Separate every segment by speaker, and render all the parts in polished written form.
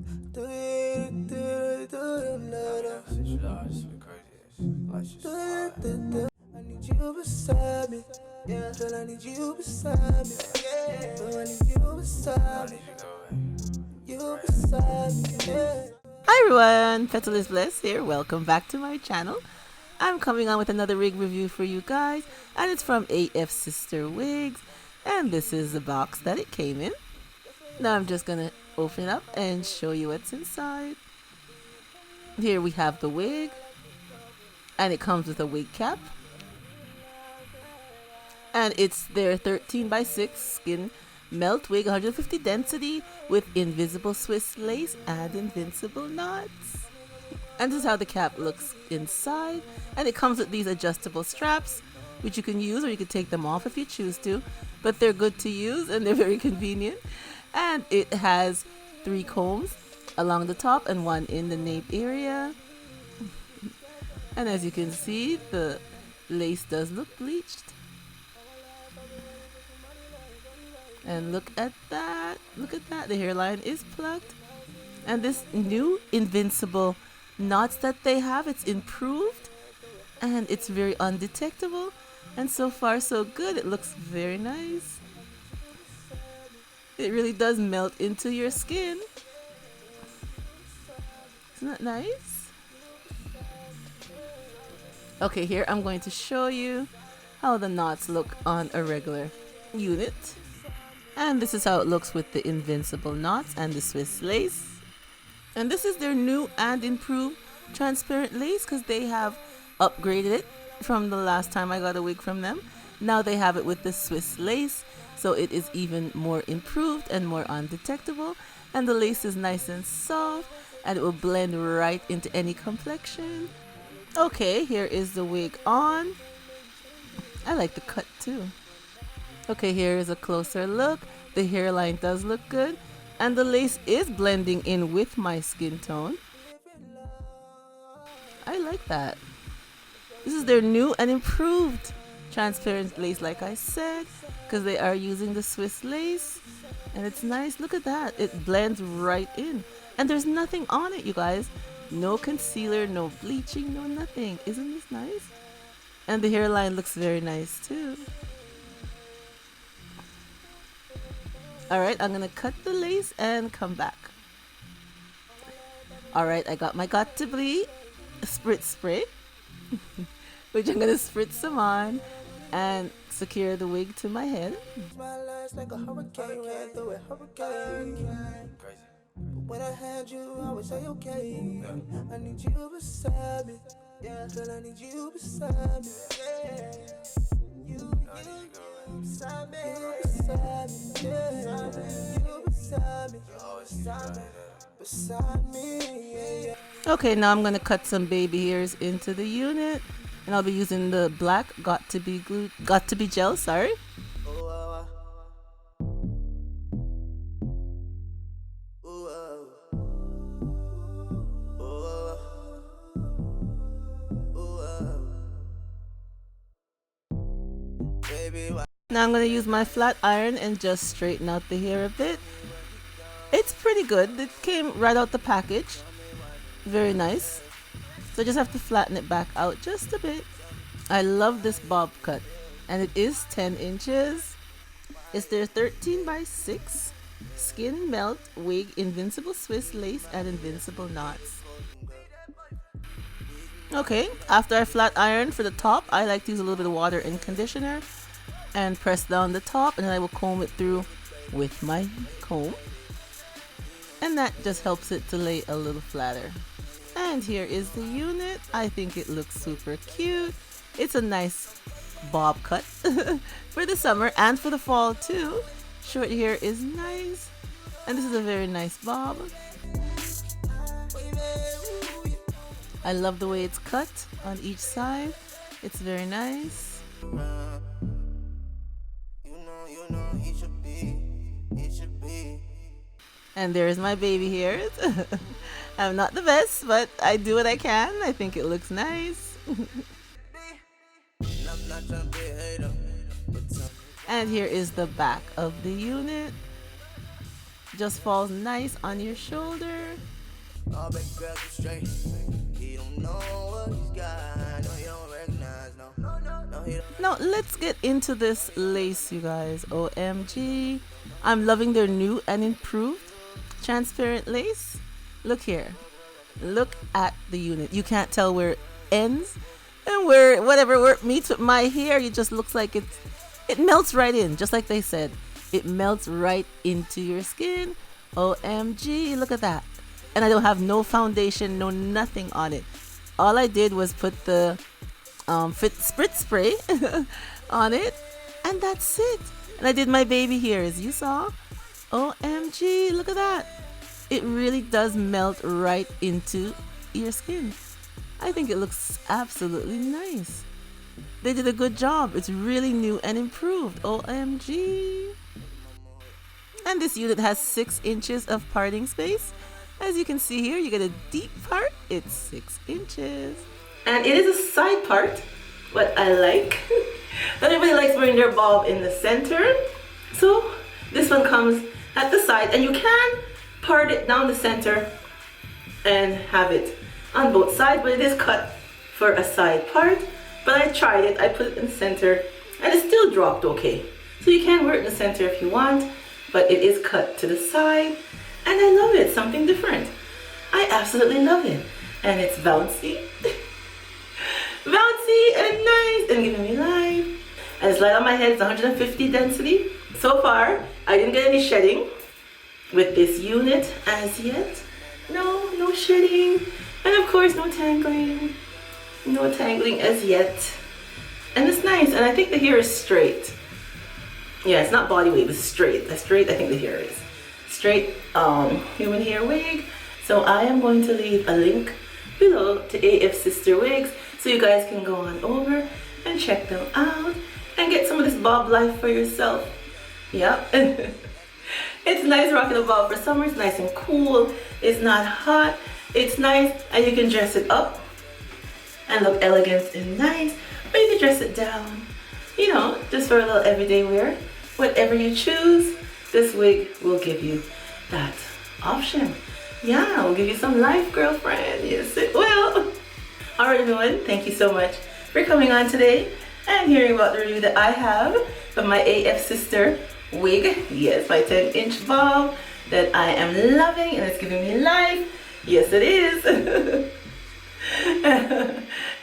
Speaker 1: I need you beside me. Yeah, girl, I need you beside me. Yeah, I need you beside me. You beside me. Yeah.
Speaker 2: Hi everyone, Petalisbless here. Welcome back to my channel. I'm coming on with another wig review for you guys, and it's from Afsisterwig, and this is the box that it came in. Now I'm just gonna open it up and show you what's inside. Here we have the wig, and it comes with a wig cap, and it's their 13x6 skin melt wig, 150 density with invisible Swiss lace and invincible knots. And this is how the cap looks inside, and it comes with these adjustable straps which you can use, or you can take them off if you choose to, but they're good to use and they're very convenient. And it has 3 combs along the top and 1 in the nape area. And as you can see, the lace does look bleached. And look at that, the hairline is plucked. And this new invincible knots that they have, it's improved and it's very undetectable, and so far so good. It looks very nice. It really does melt into your skin. Isn't that nice? Okay, here I'm going to show you how the knots look on a regular unit. And this is how it looks with the invincible knots and the Swiss lace. And this is their new and improved transparent lace, because they have upgraded it from the last time I got a wig from them. Now they have it with the Swiss lace, so it is even more improved and more undetectable. And the lace is nice and soft, and it will blend right into any complexion. Okay, here is the wig on. I like the cut too. Okay, here is a closer look. The hairline does look good, and the lace is blending in with my skin tone. I like that. This is their new and improved transparent lace, like I said, because they are using the Swiss lace, and it's nice. Look at that. It blends right in, and there's nothing on it, you guys. No concealer, no bleaching, no nothing. Isn't this nice? And the hairline looks very nice too. Alright, I'm gonna cut the lace and come back. Alright, I got my Got to Be spritz spray, which I'm gonna spritz some on and secure the wig to my head.
Speaker 1: My life's like a hurricane, ran through a hurricane. But when I had you, I would say okay. I need you beside me. Yeah, girl, I need you beside me. Yeah. You beside me. Beside me. Yeah. You beside me. Beside me. Yeah.
Speaker 2: Okay, now I'm gonna cut some baby hairs into the unit, and I'll be using the black Got to Be gel, sorry. Now I'm going to use my flat iron and just straighten out the hair a bit. It's pretty good. It came right out the package. Very nice. So I just have to flatten it back out just a bit. I love this bob cut, and it is 10 inches. It's their 13x6 skin melt wig, invincible Swiss lace and invincible knots. Okay, after I flat iron for the top, I like to use a little bit of water and conditioner and press down the top, and then I will comb it through with my comb, and that just helps it to lay a little flatter. And here is the unit. I think it looks super cute. It's a nice bob cut for the summer and for the fall too. Short hair is nice, and this is a very nice bob. I love the way it's cut on each side. It's very nice. And there's my baby hairs. I'm not the best, but I do what I can. I think it looks nice. And here is the back of the unit. just falls nice on your shoulder.
Speaker 1: Oh, baby girl, come straight. He don't know what he's got. No, he don't recognize, no, he don't.
Speaker 2: Now let's get into this lace, you guys. OMG. I'm loving their new and improved transparent lace. Look here. Look at the unit. You can't tell where it ends and where it meets with my hair. It just looks like it melts right in, just like they said. It melts right into your skin. OMG, look at that. And I don't have no foundation, no nothing on it. All I did was put the spritz spray on it, and that's it. And I did my baby hairs, you saw. OMG, look at that. It really does melt right into your skin. I think it looks absolutely nice. They did a good job. It's really new and improved. OMG. And this unit has 6 inches of parting space. As you can see here, you get a deep part. It's 6 inches. And it is a side part, what I like. Not everybody likes wearing their bob in the center. So this one comes at the side, and you can part it down the center and have it on both sides, but it is cut for a side part. But I tried it, I put it in the center, and it still dropped okay. So you can wear it in the center if you want, but it is cut to the side, and I love it, something different. I absolutely love it. And it's bouncy. Bouncy and nice and giving me life. And it's light on my head, it's 150 density. So far, I didn't get any shedding with this unit as yet. No shedding. And of course, no tangling. No tangling as yet. And it's nice, and I think the hair is straight. Yeah, it's not body wave, it's straight. That's straight, I think the hair is. Straight human hair wig. So I am going to leave a link below to Afsisterwigs so you guys can go on over and check them out and get some of this bob life for yourself. Yep. It's nice rocking a bob for summer. It's nice and cool. It's not hot. It's nice, and you can dress it up and look elegant and nice, or you can dress it down, you know, just for a little everyday wear. Whatever you choose, this wig will give you that option. Yeah, we'll give you some life, girlfriend. Yes, it will. All right, everyone, thank you so much for coming on today and hearing about the review that I have of my Afsister wig. Yes, my 10-inch bob that I am loving, and it's giving me life. Yes, it is.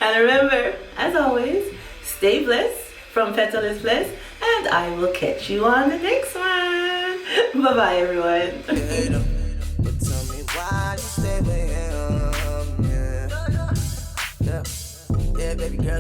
Speaker 2: And remember, as always, stay blessed from Petalisbless, and I will catch you on the next one. Bye-bye, everyone.
Speaker 1: But tell me why you stay with him, yeah, baby girl.